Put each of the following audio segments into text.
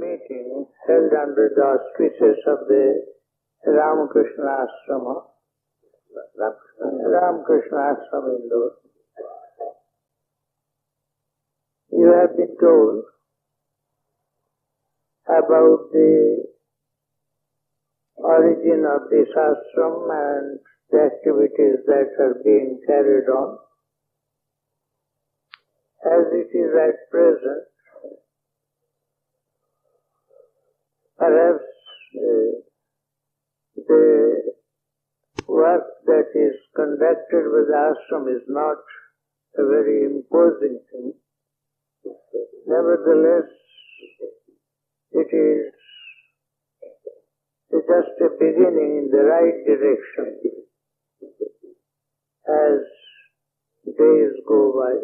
meeting held under the auspices of the Ramakrishna Ashrama, Ramakrishna Ashrama Indore. You have been told about the origin of this ashram and the activities that are being carried on. As it is at present, perhaps the work that is conducted with the ashram is not a very imposing thing. Nevertheless, it is just a beginning in the right direction. As days go by,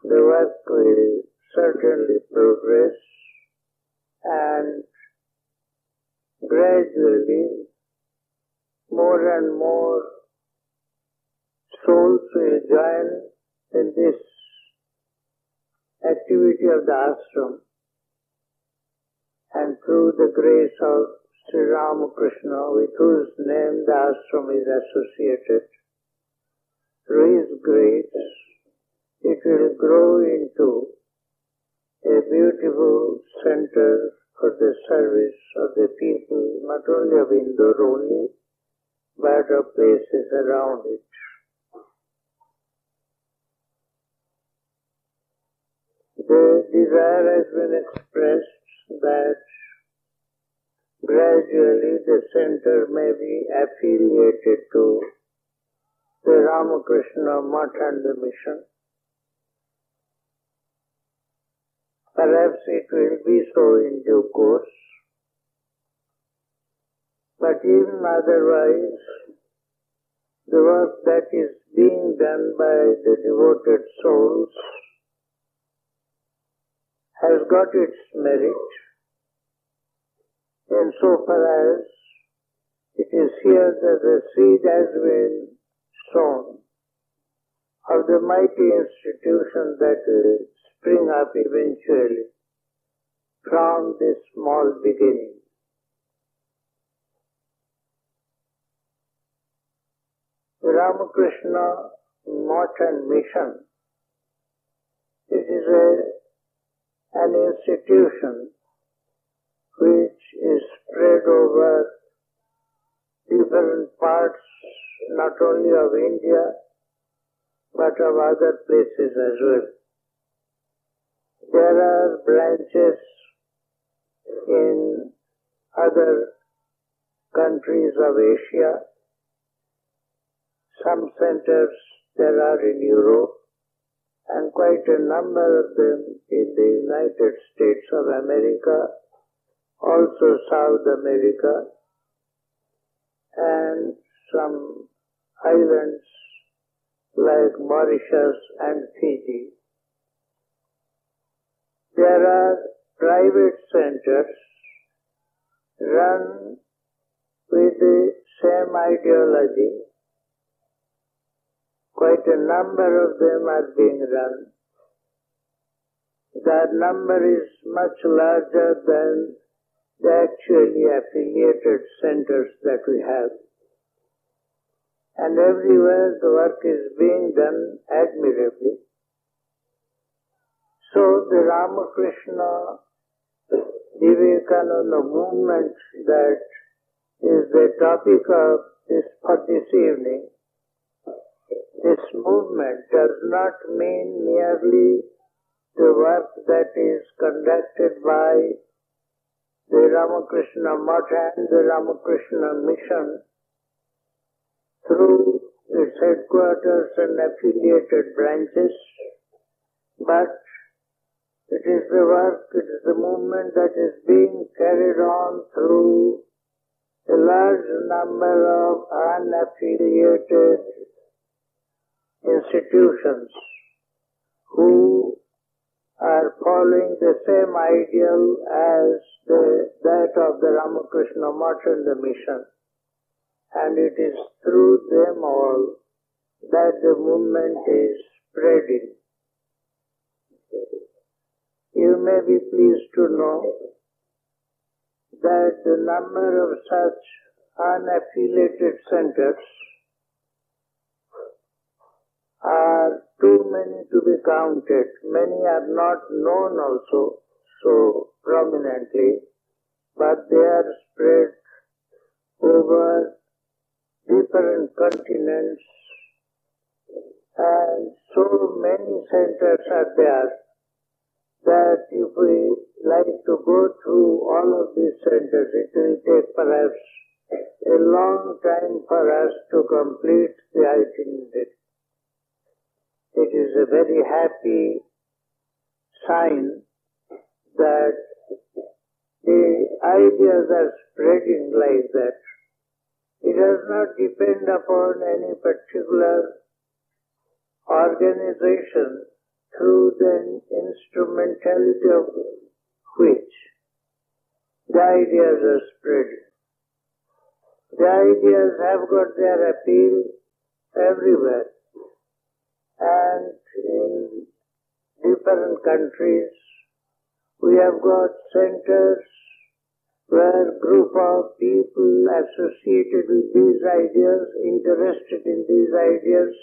the work will certainly progress, and gradually more and more souls will join in this activity of the ashram, and through the grace of Sri Ramakrishna, with whose name the ashram is associated, through his grace, it will grow into a beautiful center for the service of the people, not only of Indore only, but of places around it. The desire has been expressed that gradually the center may be affiliated to the Ramakrishna Math and the mission. Perhaps it will be so in due course, but even otherwise, the work that is being done by the devoted souls has got its merit insofar as it is here that the seed has been sown of the mighty institution that will spring up eventually from this small beginning. The Ramakrishna Math and Mission, it is an institution which is spread over different parts, not only of India, but of other places as well. There are branches in other countries of Asia. Some centers there are in Europe, and quite a number of them in the United States of America, also South America, and some islands like Mauritius and Fiji. There are private centers run with the same ideology. Quite a number of them are being run. That number is much larger than the actually affiliated centers that we have. And everywhere the work is being done admirably. So the Ramakrishna Vivekananda movement that is the topic of for this evening, this movement does not mean merely the work that is conducted by the Ramakrishna Math and the Ramakrishna Mission through its headquarters and affiliated branches, but it is the work, it is the movement that is being carried on through a large number of unaffiliated institutions who are following the same ideal as that of the Ramakrishna Math and the mission. And it is through them all that the movement is spreading. You may be pleased to know that the number of such unaffiliated centers are too many to be counted. Many are not known also so prominently, but they are spread over different continents, and so many centers are there that if we like to go through all of these centers, it will take perhaps a long time for us to complete the itinerary. It is a very happy sign that the ideas are spreading like that. It does not depend upon any particular organization through the instrumentality of which the ideas are spreading. The ideas have got their appeal everywhere, and in different countries we have got centers where a group of people associated with these ideas, interested in these ideas,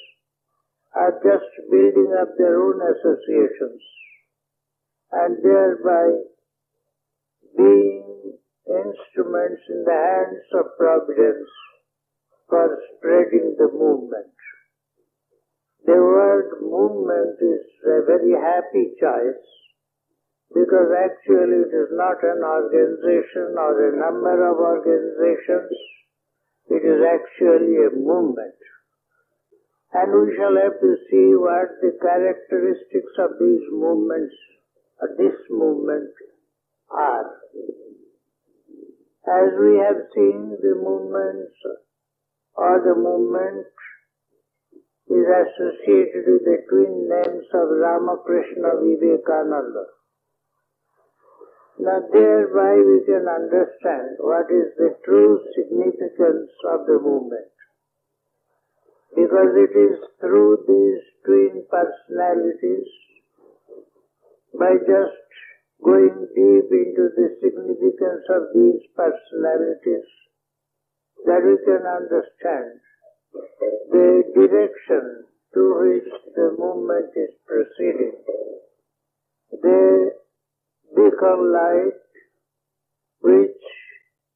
are just building up their own associations and thereby being instruments in the hands of Providence for spreading the movement. The word movement is a very happy choice because actually it is not an organization or a number of organizations, it is actually a movement. And we shall have to see what the characteristics of these movements, or this movement, are. As we have seen, the movements or the movement is associated with the twin names of Ramakrishna Vivekananda. Now thereby we can understand what is the true significance of the movement. Because it is through these twin personalities, by just going deep into the significance of these personalities, that we can understand the direction to which the movement is proceeding. They become light which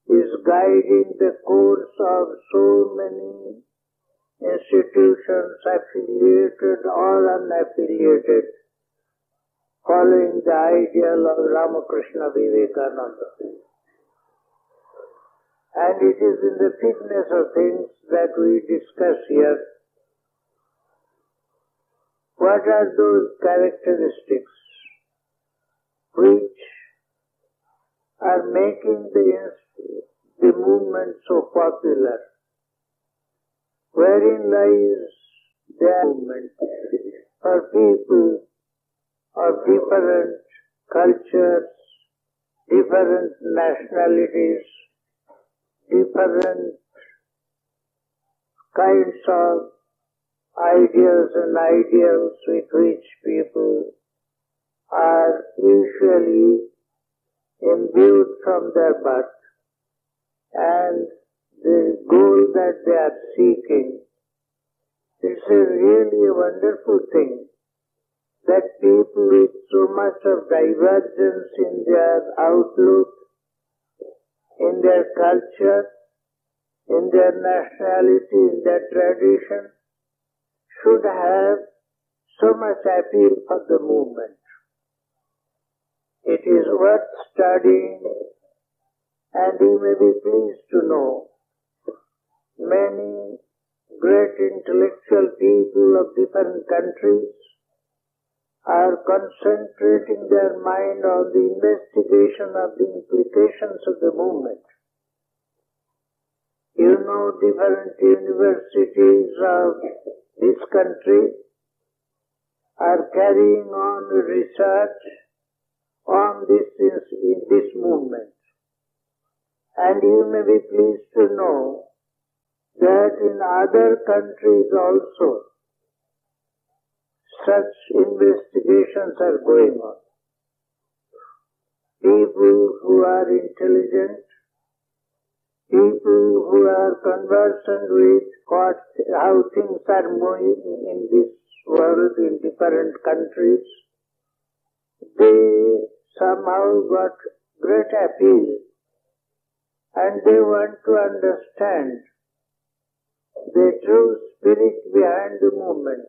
is guiding the course of so many institutions, affiliated or unaffiliated, following the ideal of Ramakrishna Vivekananda. And it is in the fitness of things that we discuss here. What are those characteristics which are making the movement so popular? Wherein lies their movement for people of different cultures, different nationalities, different kinds of ideas and ideals with which people are usually imbued from their birth, and the goal that they are seeking. It's a really wonderful thing that people with so much of divergence in their outlook, in their culture, in their nationality, in their tradition, should have so much appeal for the movement. It is worth studying, and you may be pleased to know many great intellectual people of different countries are concentrating their mind on the investigation of the implications of the movement. You know, different universities of this country are carrying on research on this movement. And you may be pleased to know that in other countries also such investigations are going on. people who are intelligent, people who are conversant with how things are moving in this world in different countries, they somehow got great appeal and they want to understand the true spirit behind the movement,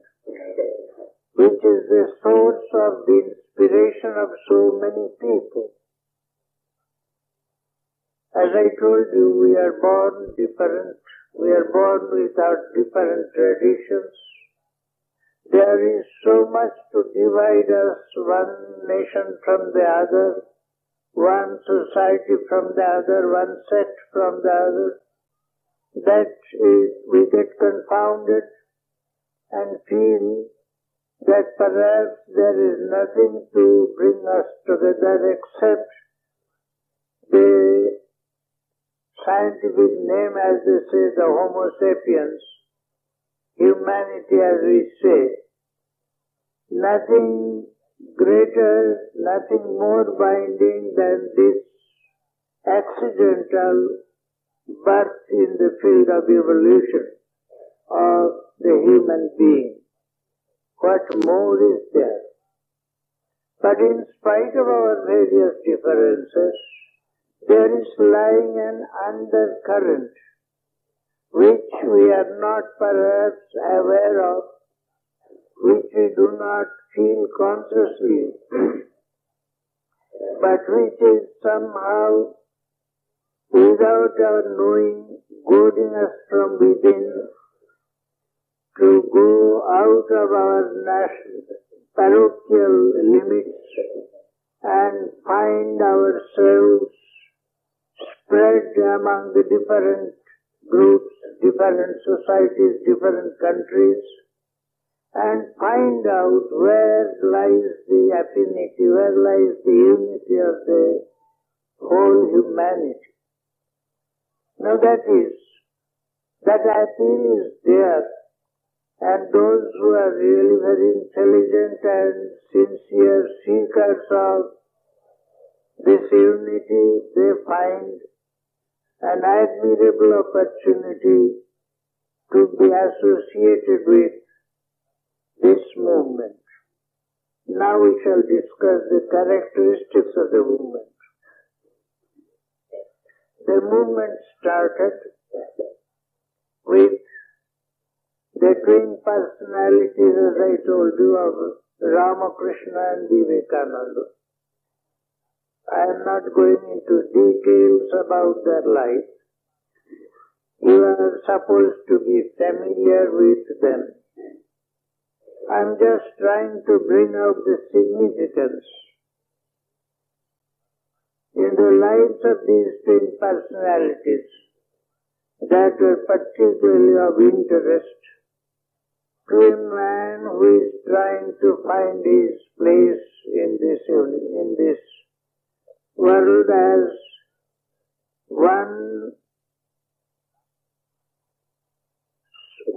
which is the source of the inspiration of so many people. As I told you, we are born different. We are born with our different traditions. There is so much to divide us, one nation from the other, one society from the other, one sect from the other, that we get confounded and feel that perhaps there is nothing to bring us together except the scientific name, as they say, the Homo sapiens, humanity as we say. Nothing greater, nothing more binding than this accidental birth in the field of evolution of the human being. What more is there? But in spite of our various differences, there is lying an undercurrent which we are not perhaps aware of, which we do not feel consciously, but which is somehow, without our knowing, goading us from within to go out of our national, parochial limits and find ourselves spread among the different groups, different societies, different countries, and find out where lies the affinity, where lies the unity of the whole humanity. Now that appeal is there, and those who are really very intelligent and sincere seekers of this unity, they find an admirable opportunity to be associated with this movement. Now we shall discuss the characteristics of the movement. The movement started with the twin personalities, as I told you, of Ramakrishna and Vivekananda. I am not going into details about their life. You are supposed to be familiar with them. I am just trying to bring out the significance in the lives of these twin personalities that were particularly of interest to a man who is trying to find his place in this world as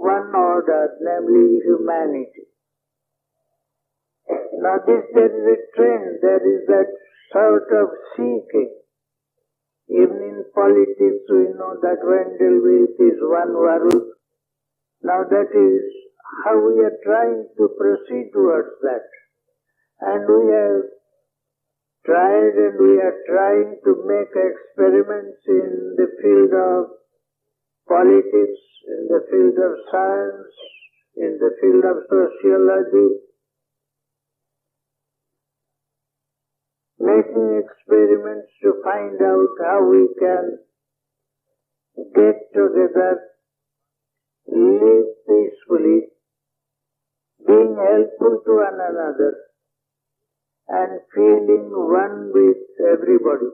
one order, namely humanity. Now there is a trend, there is that sort of seeking. Even in politics we know that Wendelwith is one world. Now that is how we are trying to proceed towards that. And we have tried and we are trying to make experiments in the field of politics, in the field of science, in the field of sociology, making experiments to find out how we can get together, live peacefully, being helpful to one another, and feeling one with everybody,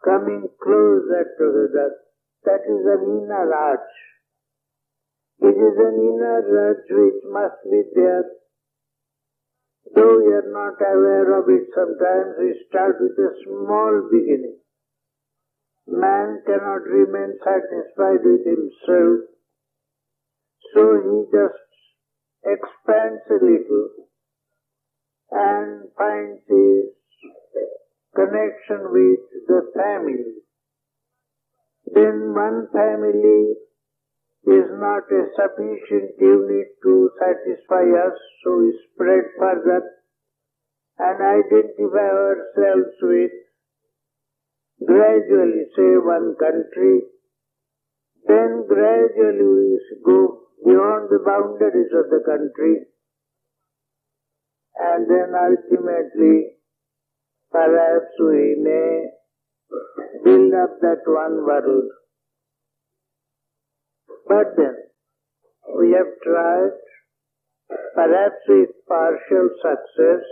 coming closer together. That is an inner urge. It is an inner urge which must be there. Though we are not aware of it sometimes, we start with a small beginning. Man cannot remain satisfied with himself, so he just expands a little and finds his connection with the family, then one family is not a sufficient unit to satisfy us, so we spread further and identify ourselves with gradually, say, one country. Then gradually we go beyond the boundaries of the country, and then ultimately perhaps we may build up that one world. But then we have tried, perhaps with partial success,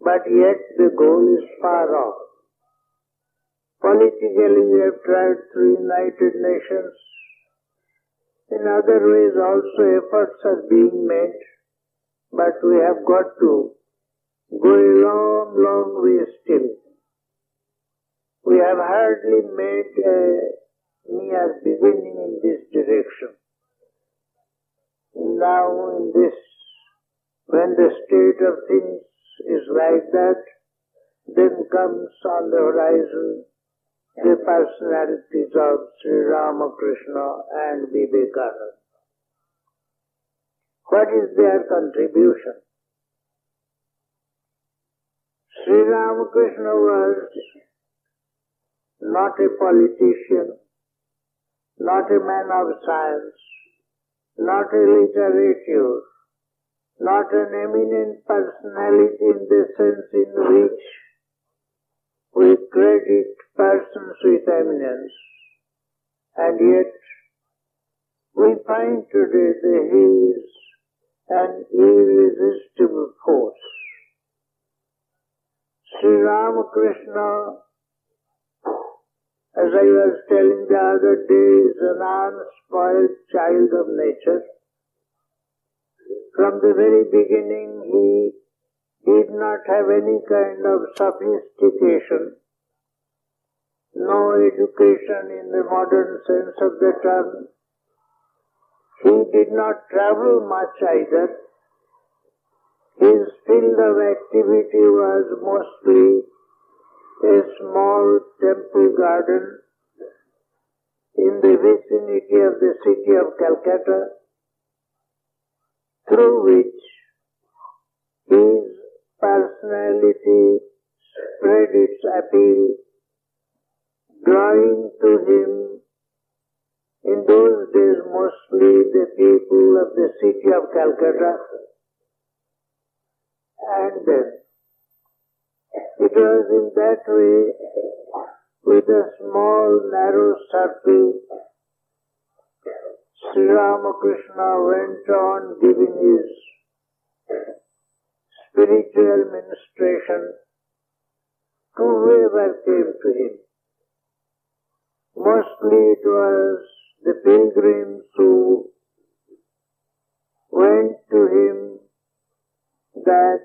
but yet the goal is far off. Politically we have tried through United Nations. In other ways also efforts are being made, but we have got to go a long, long way still. We have hardly made a mere beginning in this direction. Now in this, when the state of things is like that, then comes on the horizon the personalities of Sri Ramakrishna and Vivekananda. What is their contribution? Sri Ramakrishna was not a politician, not a man of science, not a literature, not an eminent personality in the sense in which we credit persons with eminence, and yet we find today that he is an irresistible force. Sri Ramakrishna, as I was telling the other day, is an unspoiled child of nature. From the very beginning he did not have any kind of sophistication, no education in the modern sense of the term. He did not travel much either. His field of activity was mostly a small temple garden in the vicinity of the city of Calcutta, through which his personality spread its appeal, drawing to him in those days mostly the people of the city of Calcutta. And then it was in that way, with a small narrow circle, Sri Ramakrishna went on giving his spiritual ministration to whoever came to him. Mostly it was the pilgrims who went to him that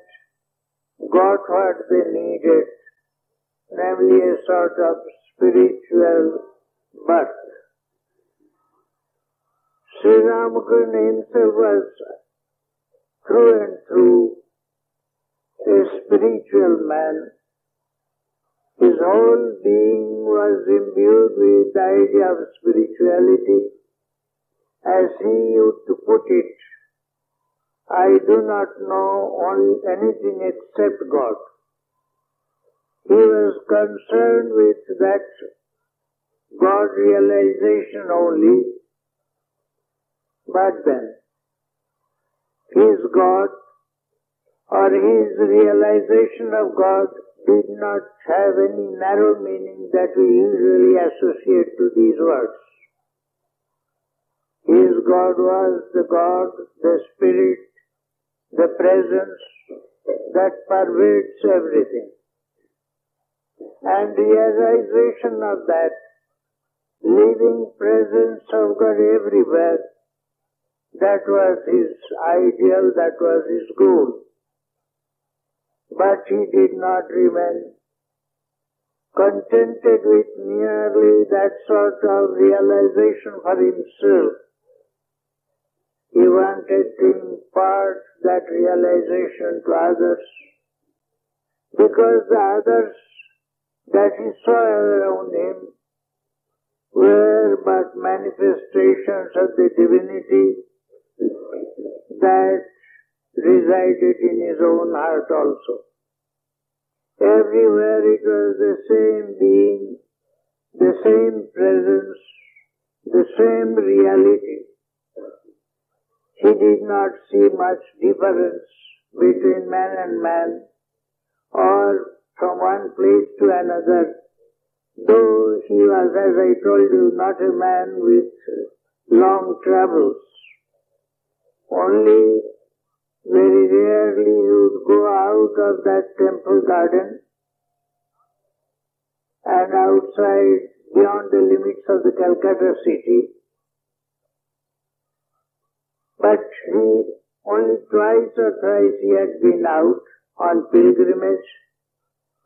got what they needed, namely a sort of spiritual birth. Sri Ramakrishna himself was through and through a spiritual man. His whole being was imbued with the idea of spirituality. As he used to put it, I do not know anything except God. He was concerned with that God realization only, but then his God or his realization of God did not have any narrow meaning that we usually associate to these words. His God was the God, the Spirit, the presence that pervades everything. And realization of that living presence of God everywhere, that was his ideal, that was his goal. But he did not remain contented with merely that sort of realization for himself. He wanted to impart that realization to others. because the others that he saw around him were but manifestations of the divinity that resided in his own heart also. Everywhere it was the same being, the same presence, the same reality. He did not see much difference between man and man, or from one place to another, though he was, as I told you, not a man with long travels. Only very rarely he would go out of that temple garden and outside beyond the limits of the Calcutta city. But only twice or thrice he had been out on pilgrimage.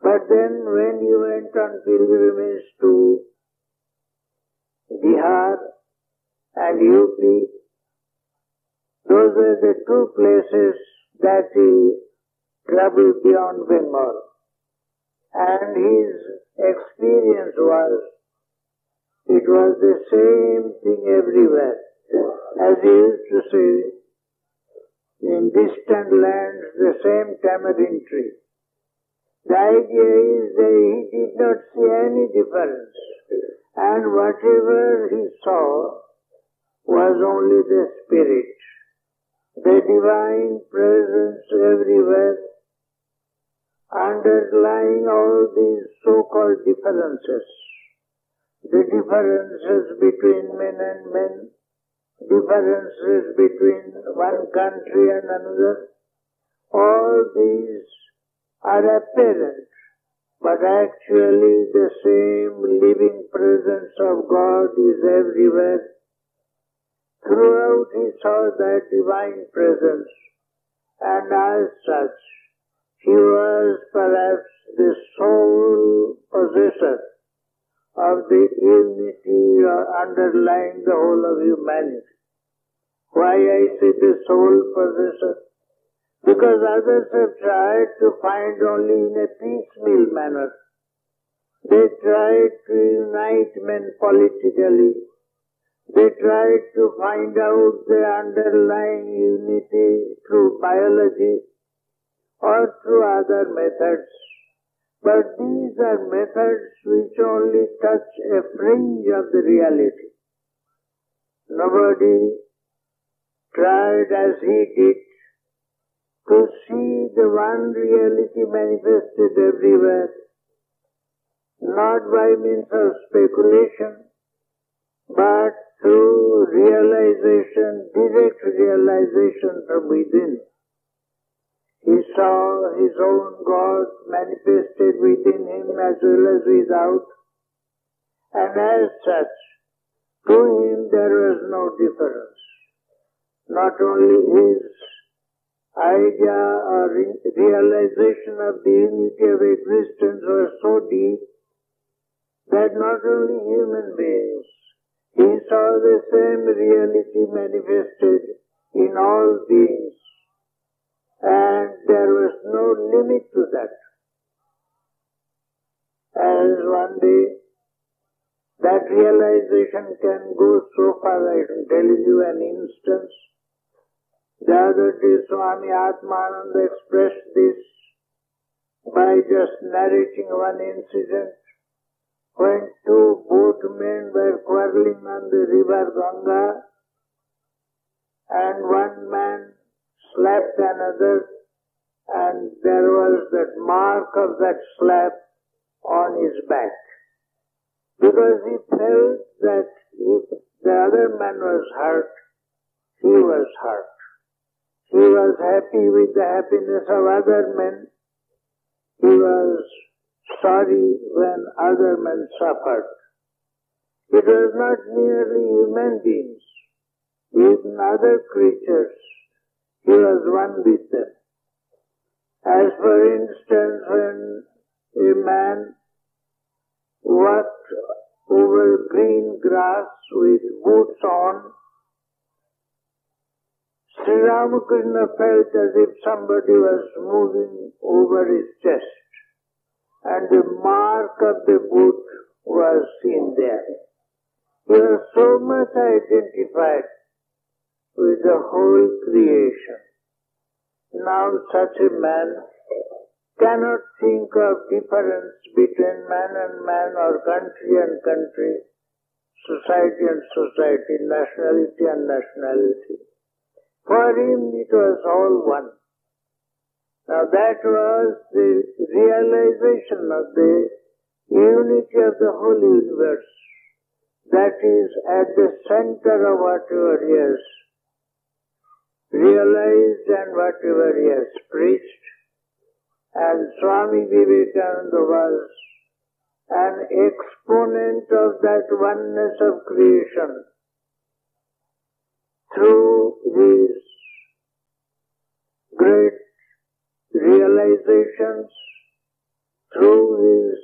But then when he went on pilgrimage to Bihar and UP, those were the two places that he traveled beyond Bengal. And his experience was, it was the same thing everywhere. As he used to say, in distant lands, the same tamarind tree. The idea is that he did not see any difference. And whatever he saw was only the spirit, the divine presence everywhere, underlying all these so-called differences. The differences between men and men, differences between one country and another, all these are apparent, but actually the same living presence of God is everywhere. Throughout he saw that divine presence, and as such, he was perhaps the sole possessor of the unity underlying the whole of humanity. Why I say the sole possessor? Because others have tried to find only in a piecemeal manner. They tried to unite men politically. They tried to find out the underlying unity through biology or through other methods. But these are methods which only touch a fringe of the reality. Nobody tried as he did to see the one reality manifested everywhere, not by means of speculation, but through realization, direct realization from within. He saw his own God manifested within him as well as without, and as such, to him there was no difference. Not only his idea or realization of the unity of existence was so deep that not only human beings, he saw the same reality manifested in all beings, and there was no limit to that. As one day, that realization can go so far. I can tell you an instance. The other day, Swami Atmananda expressed this by just narrating one incident when two boatmen were quarreling on the river Ganga, and one man slapped another, and there was that mark of that slap on his back. Because he felt that if the other man was hurt, he was hurt. He was happy with the happiness of other men. He was sorry when other men suffered. It was not merely human beings, even other creatures. He was one with them. As for instance, when a man walked over green grass with boots on, Sri Ramakrishna felt as if somebody was moving over his chest. and the mark of the boot was seen there. He was so much identified with the whole creation. Now such a man cannot think of difference between man and man, or country and country, society and society, nationality and nationality. For him it was all one. Now that was the realization of the unity of the whole universe. That is at the center of whatever he has realized and whatever he has preached. And Swami Vivekananda was an exponent of that oneness of creation through his great realizations, through his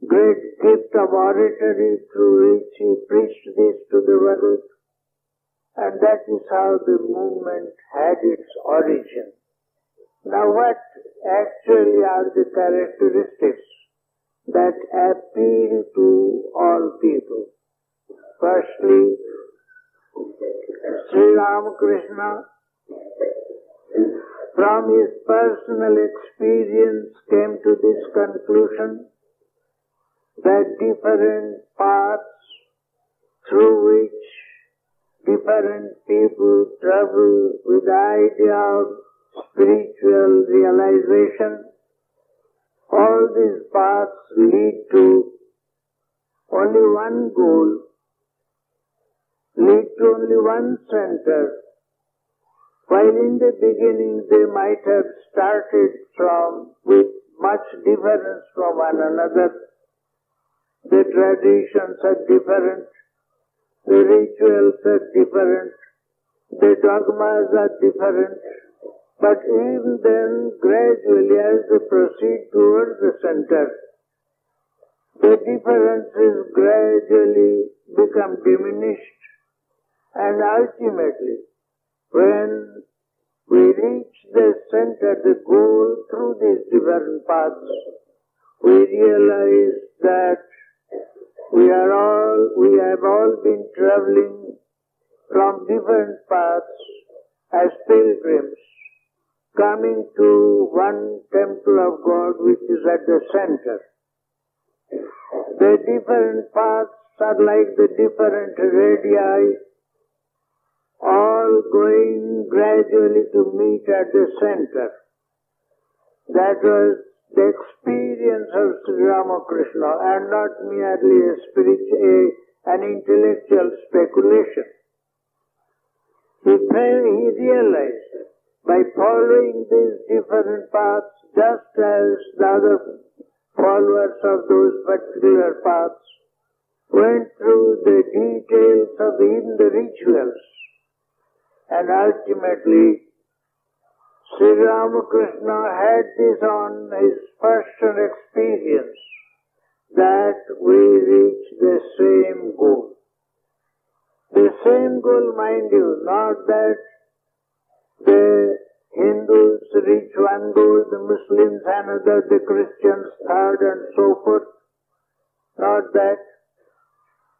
great gift of oratory through which he preached this to the world. And that is how the movement had its origin. Now what actually are the characteristics that appeal to all people? Firstly, Sri Ramakrishna, from his personal experience, came to this conclusion that different paths through which different people travel with the idea of spiritual realization, all these paths lead to only one goal, lead to only one center. While in the beginning they might have started with much difference from one another, the traditions are different, the rituals are different, the dogmas are different, but even then, gradually as they proceed towards the center, the differences gradually become diminished, and ultimately, when we reach the center, the goal through these different paths, we realize that we have all been traveling from different paths as pilgrims, coming to one temple of God which is at the center. The different paths are like the different radii, all going gradually to meet at the center. That was the experience of Sri Ramakrishna, and not merely an intellectual speculation. He realized by following these different paths, just as the other followers of those particular paths went through the details of even the rituals, and ultimately Sri Ramakrishna had this on his personal experience, that we reach the same goal. The same goal, mind you, not that the Hindus reach one goal, the Muslims another, the Christians third, and so forth. Not that.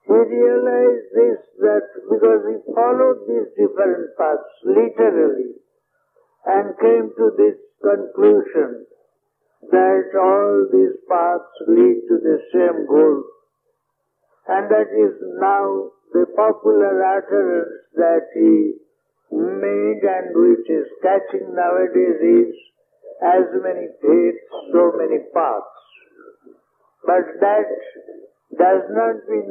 He realized this, that because he followed these different paths literally, and came to this conclusion that all these paths lead to the same goal. And that is now the popular utterance that he made, and which is catching nowadays, is as many faiths, so many paths. But that does not mean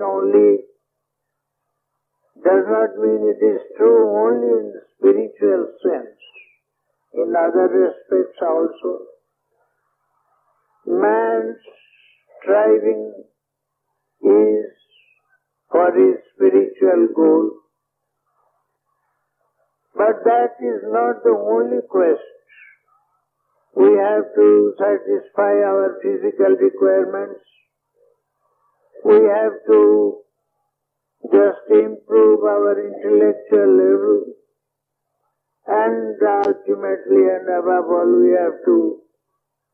it is true only in the spiritual sense. In other respects also, man's striving is for his spiritual goal. But that is not the only quest. We have to satisfy our physical requirements. We have to just improve our intellectual level. And ultimately and above all, we have to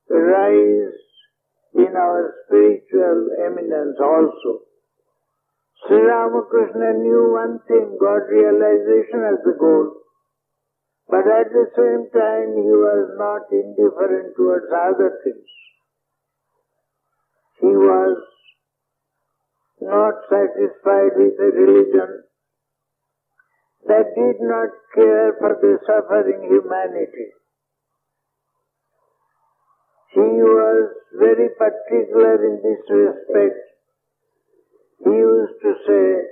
rise in our spiritual eminence also. Sri Ramakrishna knew one thing, God realization as the goal. But at the same time, he was not indifferent towards other things. He was not satisfied with a religion that did not care for the suffering humanity. He was very particular in this respect. He used to say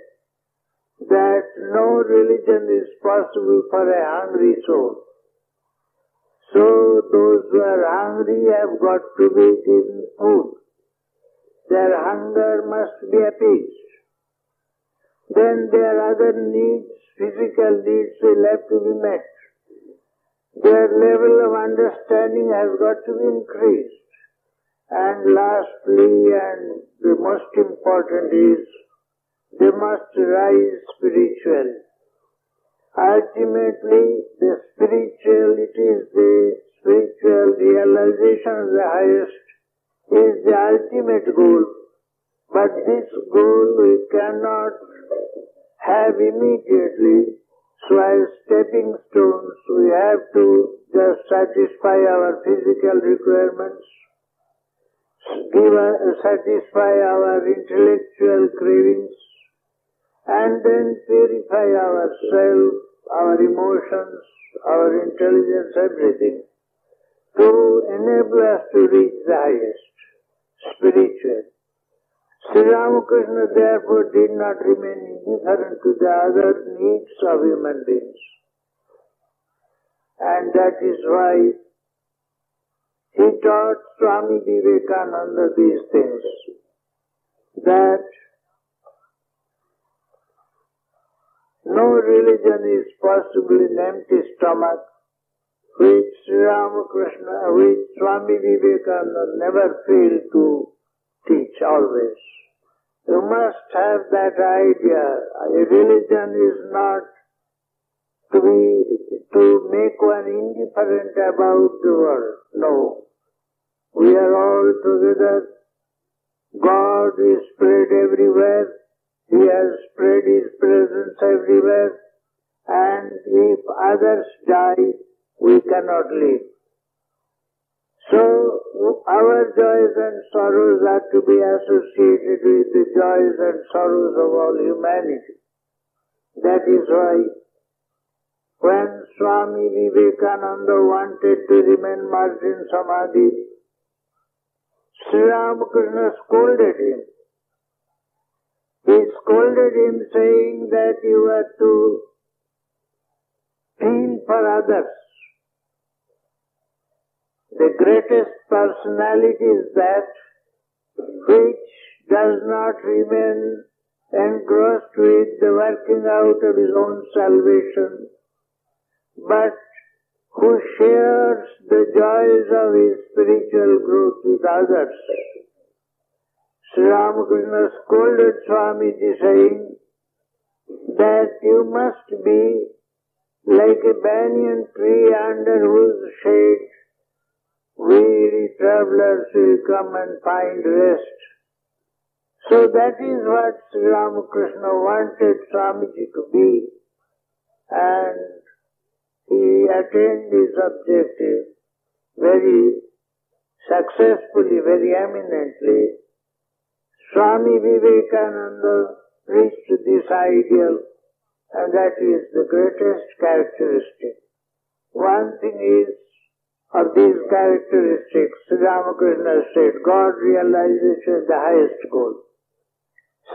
that no religion is possible for a hungry soul. So those who are hungry have got to be given food. Their hunger must be appeased. Then their other needs, physical needs, will have to be met. Their level of understanding has got to be increased. And lastly, and the most important is, they must rise spiritually. Ultimately, the spirituality is the spiritual realization of the highest, is the ultimate goal. But this goal we cannot have immediately. So as stepping stones, we have to just satisfy our physical requirements, satisfy our intellectual cravings, and then purify ourselves, our emotions, our intelligence, everything, to enable us to reach the highest, spiritual. Sri Ramakrishna therefore did not remain indifferent to the other needs of human beings. And that is why he taught Swami Vivekananda these things, that no religion is possible in empty stomach, which Swami Vivekananda never failed to teach always. You must have that idea. A religion is not to make one indifferent about the world. No. We are all together. God is spread everywhere. He has spread His presence everywhere. And if others die, we cannot live. So, our joys and sorrows are to be associated with the joys and sorrows of all humanity. That is why, when Swami Vivekananda wanted to remain merged in Samadhi, Sri Ramakrishna scolded him. He scolded him saying that you are to feel for others. The greatest personality is that which does not remain engrossed with the working out of his own salvation, but who shares the joys of his spiritual growth with others. Sri Ramakrishna scolded Swamiji saying that you must be like a banyan tree under whose shade weary travelers will come and find rest. So that is what Sri Ramakrishna wanted Swamiji to be, and he attained his objective very successfully, very eminently. Swami Vivekananda reached this ideal, and that is the greatest characteristic. One thing is, of these characteristics, Sri Ramakrishna said, God realization is the highest goal.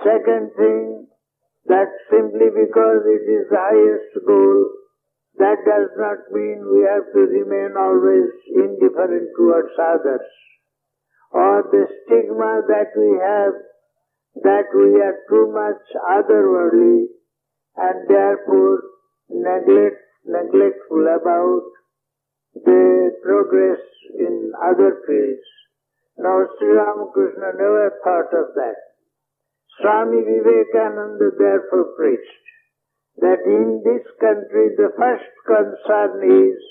Second thing, that simply because it is the highest goal, that does not mean we have to remain always indifferent towards others. Or the stigma that we have, that we are too much otherworldly and therefore neglectful about the progress in other fields. Now, Sri Ramakrishna never thought of that. Swami Vivekananda therefore preached that in this country the first concern is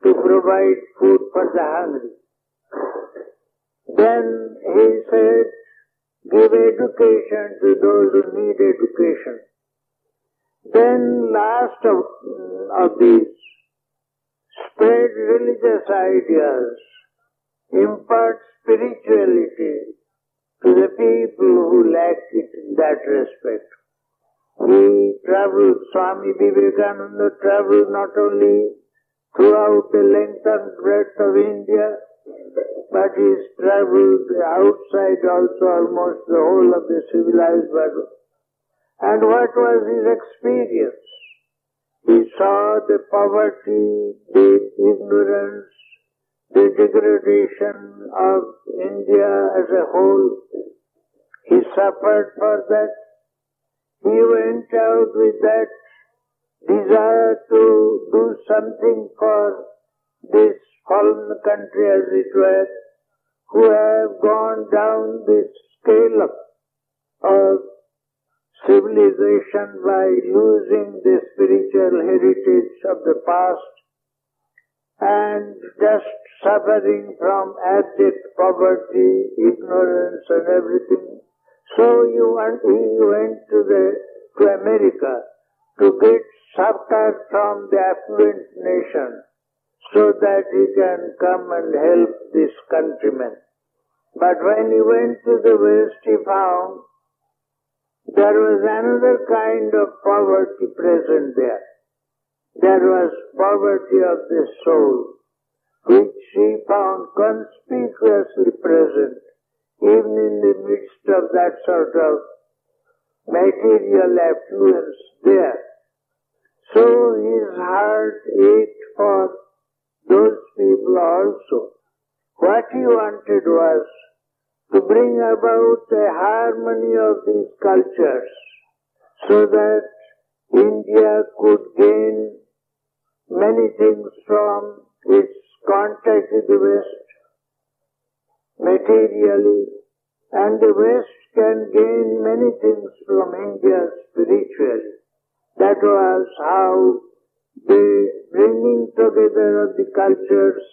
to provide food for the hungry. Then he said, give education to those who need education. Then last of these, spread religious ideas, impart spirituality to the people who lack it in that respect. He traveled, Swami Vivekananda traveled not only throughout the length and breadth of India, but he traveled outside also almost the whole of the civilized world. And what was his experience? He saw the poverty, the ignorance, the degradation of India as a whole. He suffered for that. He went out with that desire to do something for this fallen country, as it were, who have gone down this scale of civilization by losing the spiritual heritage of the past and just suffering from abject poverty, ignorance and everything. So he went to America to get succor from the affluent nation so that he can come and help this countrymen. But when he went to the West, he found there was another kind of poverty present there. There was poverty of the soul, which he found conspicuously present even in the midst of that sort of material affluence there. So his heart ached for those people also. What he wanted was to bring about a harmony of these cultures so that India could gain many things from its contact with the West materially, and the West can gain many things from India spiritually. That was how the bringing together of the cultures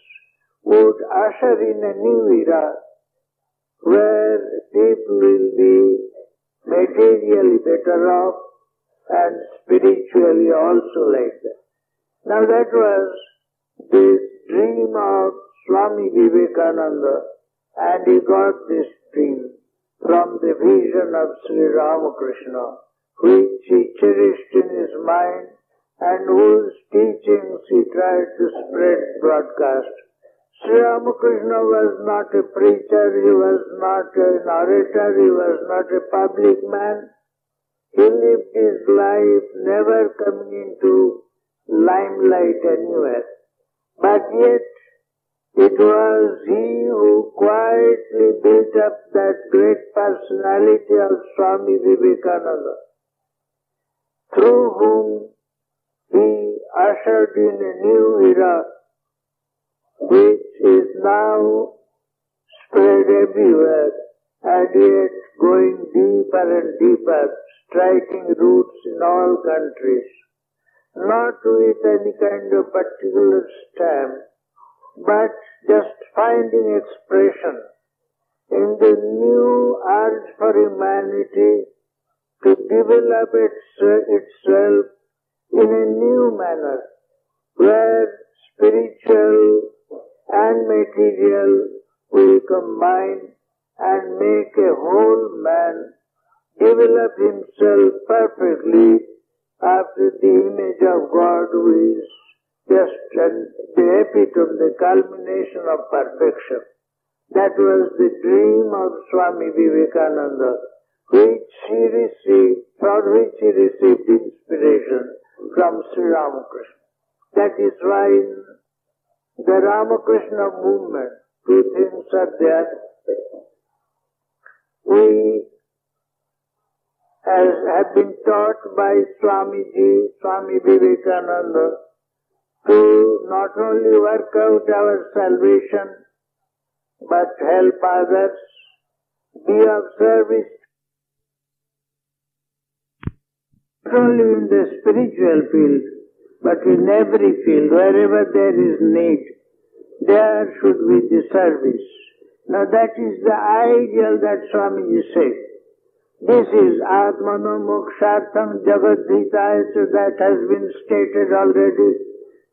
would usher in a new era where people will be materially better off and spiritually also like that. Now that was the dream of Swami Vivekananda, and he got this dream from the vision of Sri Ramakrishna, which he cherished in his mind and whose teachings he tried to spread broadcast. Sri Ramakrishna was not a preacher, he was not an orator, he was not a public man. He lived his life never coming into limelight anywhere. But yet, it was he who quietly built up that great personality of Swami Vivekananda, through whom he ushered in a new era which is now spread everywhere and yet going deeper and deeper, striking roots in all countries, not with any kind of particular stamp, but just finding expression in the new urge for humanity to develop itself in a new manner, where spiritual and material will combine and make a whole man develop himself perfectly after the image of God, who is just the epitome, the culmination of perfection. That was the dream of Swami Vivekananda, which he received, for which he received inspiration from Sri Ramakrishna. That is why in the Ramakrishna movement, two things are there. We have been taught by Swamiji, Swami Vivekananda, to not only work out our salvation, but help others, be of service, not only in the spiritual field, but in every field, wherever there is need, there should be the service. Now that is the ideal that Swamiji said. This is Atmano Mokshartham Jagadhitaya, that has been stated already,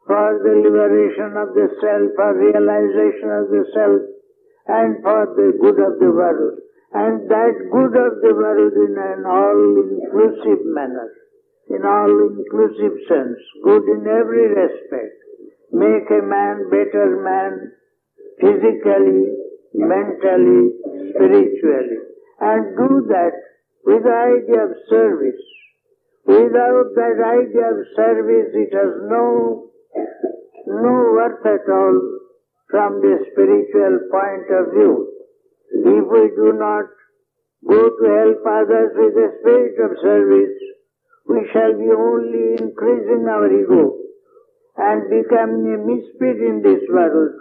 for the liberation of the self, for realization of the self, and for the good of the world. And that good of the world in an all-inclusive manner, in all-inclusive sense, good in every respect. Make a man better man, physically, mentally, spiritually. And do that with the idea of service. Without that idea of service, it has no worth at all from the spiritual point of view. If we do not go to help others with the spirit of service, we shall be only increasing our ego and becoming a misfit in this world,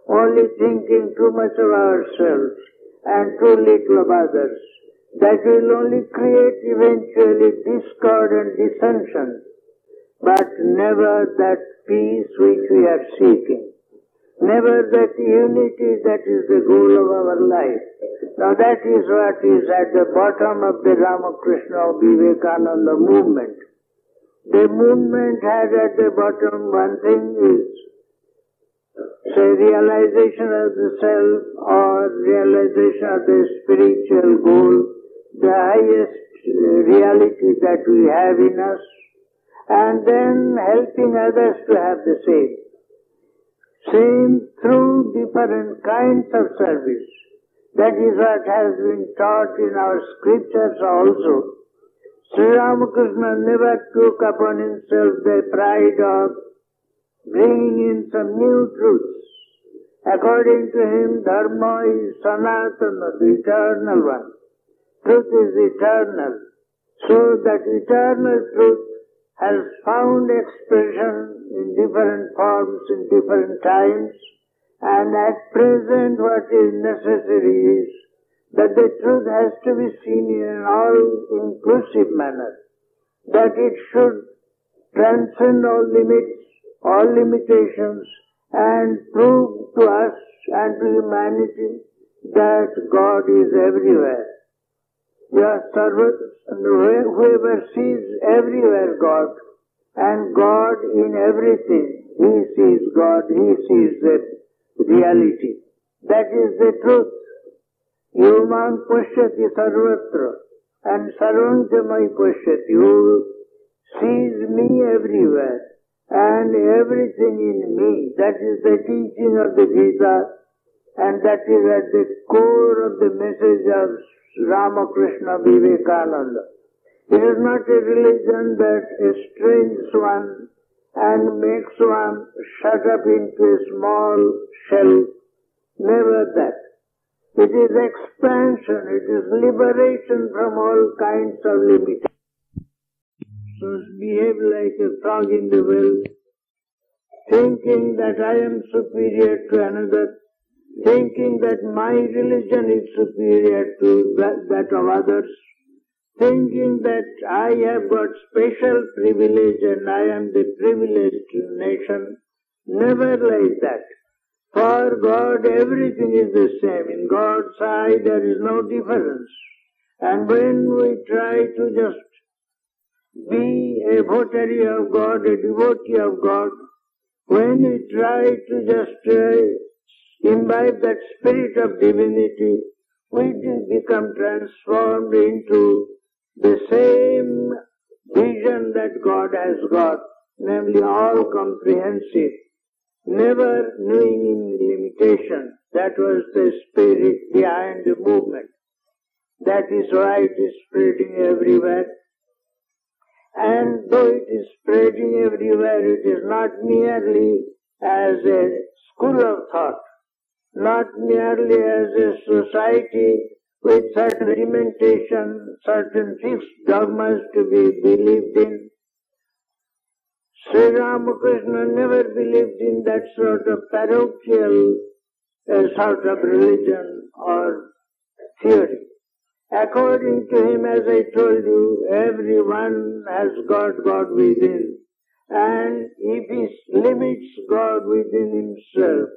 only thinking too much of ourselves and too little of others. That will only create eventually discord and dissension, but never that peace which we are seeking. Never that unity that is the goal of our life. Now that is what is at the bottom of the Ramakrishna Vivekananda movement. The movement has at the bottom one thing is, say, realization of the self or realization of the spiritual goal, the highest reality that we have in us, and then helping others to have the same. Same through different kinds of service. That is what has been taught in our scriptures also. Sri Ramakrishna never took upon himself the pride of bringing in some new truths. According to him, Dharma is Sanatana, the eternal one. Truth is eternal. So that eternal truth has found expression in different forms, in different times, and at present what is necessary is that the truth has to be seen in an all-inclusive manner, that it should transcend all limits, all limitations, and prove to us and to humanity that God is everywhere. Whoever sees everywhere God, and God in everything, he sees God, he sees the reality. That is the truth. Yumam pashyati sarvatra, and sarvam chamai pashyati, who sees me everywhere, and everything in me. That is the teaching of the Gita, and that is at the core of the message of Ramakrishna Vivekananda. It is not a religion that estranges one and makes one shut up into a small shell. Never that. It is expansion, it is liberation from all kinds of limitations. So behave like a frog in the well, thinking that I am superior to another, thinking that my religion is superior to that of others, thinking that I have got special privilege and I am the privileged nation. Never like that. For God, everything is the same. In God's eye, there is no difference. And when we try to just be a votary of God, a devotee of God, when we try to just imbibe that spirit of divinity, we become transformed into the same vision that God has got, namely all-comprehensive, never knowing limitation. That was the spirit behind the movement. That is why it is spreading everywhere. And though it is spreading everywhere, it is not merely as a school of thought, not merely as a society with certain regimentation, certain fixed dogmas to be believed in. Sri Ramakrishna never believed in that sort of parochial sort of religion or theory. According to him, as I told you, everyone has got God within. And if he limits God within himself,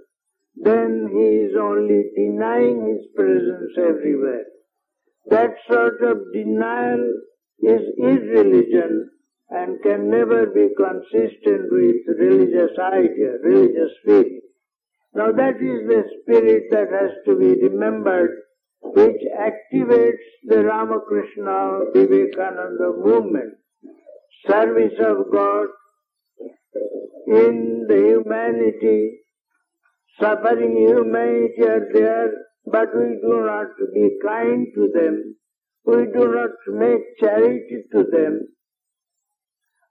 then he is only denying his presence everywhere. That sort of denial is irreligion and can never be consistent with religious idea, religious feeling. Now that is the spirit that has to be remembered, which activates the Ramakrishna Vivekananda movement. Service of God in the humanity, suffering humanity are there, but we do not be kind to them. We do not make charity to them.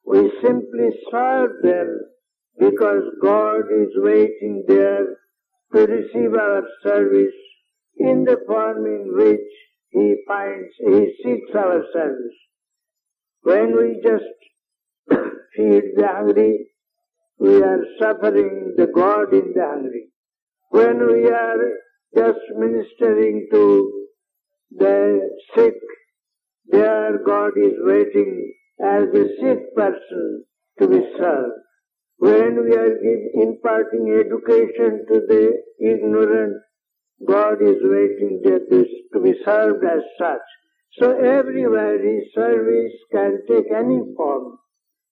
We simply serve them because God is waiting there to receive our service in the form in which He seeks our service. When we just feed the hungry, we are suffering the God in the hungry. When we are just ministering to the sick, there God is waiting as the sick person to be served. When we are imparting education to the ignorant, God is waiting to be served as such. So everywhere His service can take any form,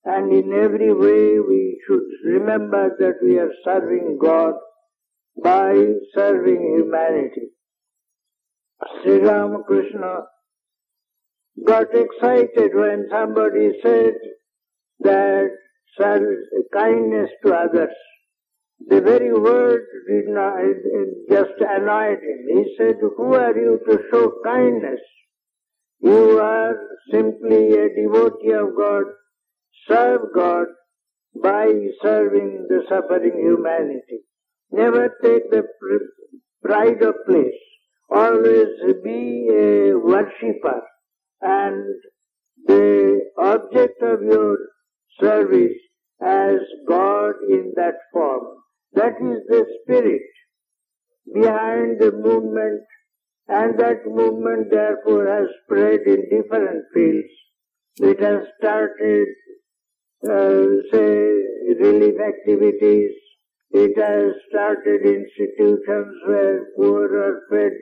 and in every way we should remember that we are serving God by serving humanity. Sri Ramakrishna got excited when somebody said that kindness to others. The very word did not just annoyed him. He said, "Who are you to show kindness? You are simply a devotee of God. Serve God by serving the suffering humanity. Never take the pride of place. Always be a worshipper, and the object of your service as God in that form." That is the spirit behind the movement, and that movement therefore has spread in different fields. It has started, relief activities. It has started institutions where poor are fed,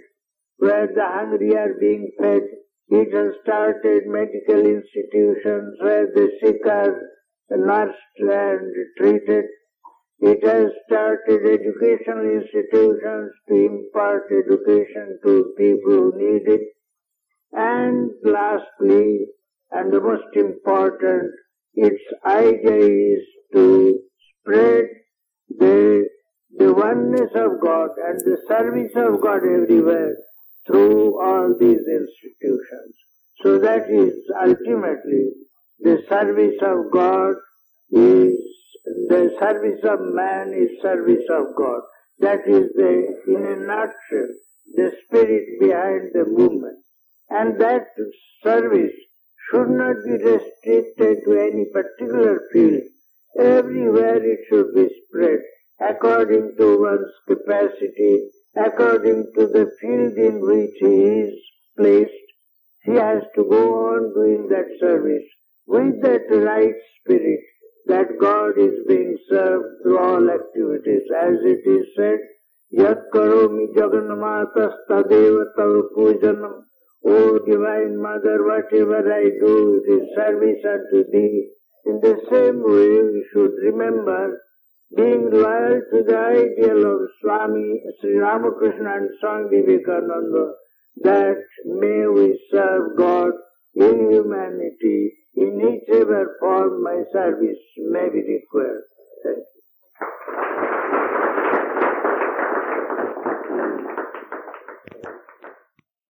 where the hungry are being fed. It has started medical institutions where the sick are nursed and treated. It has started educational institutions to impart education to people who need it. And lastly, and the most important, its idea is to spread the oneness of God and the service of God everywhere through all these institutions. So that is ultimately the service of God is, the service of man is service of God. That is in a nutshell, the spirit behind the movement. And that service should not be restricted to any particular field. Everywhere it should be spread according to one's capacity, according to the field in which he is placed. He has to go on doing that service with that right spirit that God is being served through all activities. As it is said, Yat karomi jaganmatas tadeva tav pujanam. O Divine Mother, whatever I do, it is service unto Thee. In the same way, we should remember being loyal to the ideal of Swami Sri Ramakrishna and Swami Vivekananda, that may we serve God in humanity, in whichever form my service may be required. Thank you.